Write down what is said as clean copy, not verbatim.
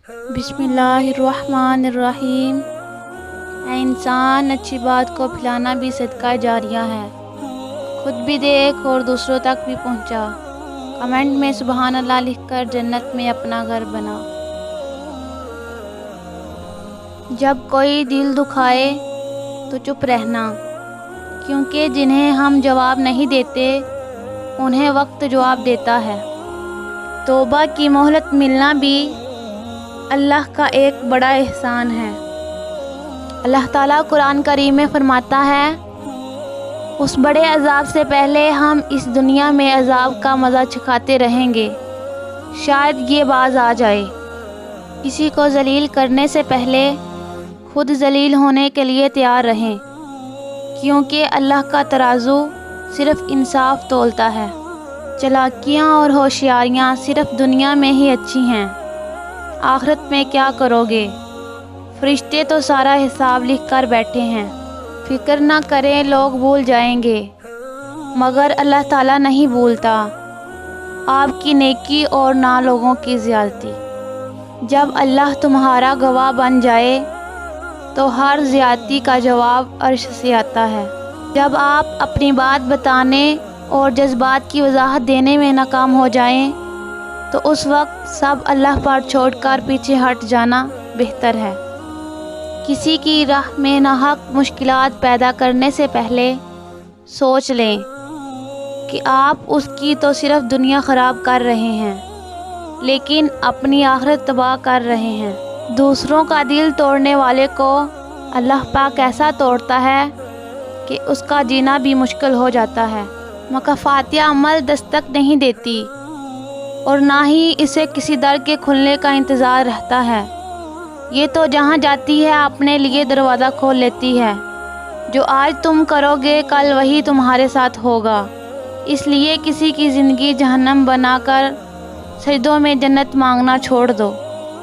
بسم اللہ الرحمن الرحیم۔ اے انسان، اچھی بات کو پھیلانا بھی صدقہ جاریہ ہے۔ خود بھی دیکھ اور دوسروں تک بھی پہنچا۔ کمنٹ میں سبحان اللہ لکھ کر جنت میں اپنا گھر بنا۔ جب کوئی دل دکھائے تو چپ رہنا، کیونکہ جنہیں ہم جواب نہیں دیتے انہیں وقت جواب دیتا ہے۔ توبہ کی مہلت ملنا بھی اللہ کا ایک بڑا احسان ہے۔ اللہ تعالیٰ قرآن کریم میں فرماتا ہے، اس بڑے عذاب سے پہلے ہم اس دنیا میں عذاب کا مزہ چکھاتے رہیں گے، شاید یہ باز آ جائے۔ کسی کو ذلیل کرنے سے پہلے خود ذلیل ہونے کے لیے تیار رہیں، کیونکہ اللہ کا ترازو صرف انصاف تولتا ہے۔ چالاکیاں اور ہوشیاریاں صرف دنیا میں ہی اچھی ہیں، آخرت میں کیا کرو گے؟ فرشتے تو سارا حساب لکھ کر بیٹھے ہیں۔ فکر نہ کریں، لوگ بھول جائیں گے مگر اللہ تعالیٰ نہیں بھولتا آپ کی نیکی اور نہ لوگوں کی زیادتی۔ جب اللہ تمہارا گواہ بن جائے تو ہر زیادتی کا جواب عرش سے آتا ہے۔ جب آپ اپنی بات بتانے اور جذبات کی وضاحت دینے میں ناکام ہو جائیں تو اس وقت سب اللہ پر چھوڑ کر پیچھے ہٹ جانا بہتر ہے۔ کسی کی راہ میں ناحق مشکلات پیدا کرنے سے پہلے سوچ لیں کہ آپ اس کی تو صرف دنیا خراب کر رہے ہیں لیکن اپنی آخرت تباہ کر رہے ہیں۔ دوسروں کا دل توڑنے والے کو اللہ پاک ایسا توڑتا ہے کہ اس کا جینا بھی مشکل ہو جاتا ہے۔ مکافات عمل دستک نہیں دیتی اور نہ ہی اسے کسی در کے کھلنے کا انتظار رہتا ہے۔ یہ تو جہاں جاتی ہے اپنے لیے دروازہ کھول لیتی ہے۔ جو آج تم کرو گے کل وہی تمہارے ساتھ ہوگا، اس لیے کسی کی زندگی جہنم بنا کر سجدوں میں جنت مانگنا چھوڑ دو۔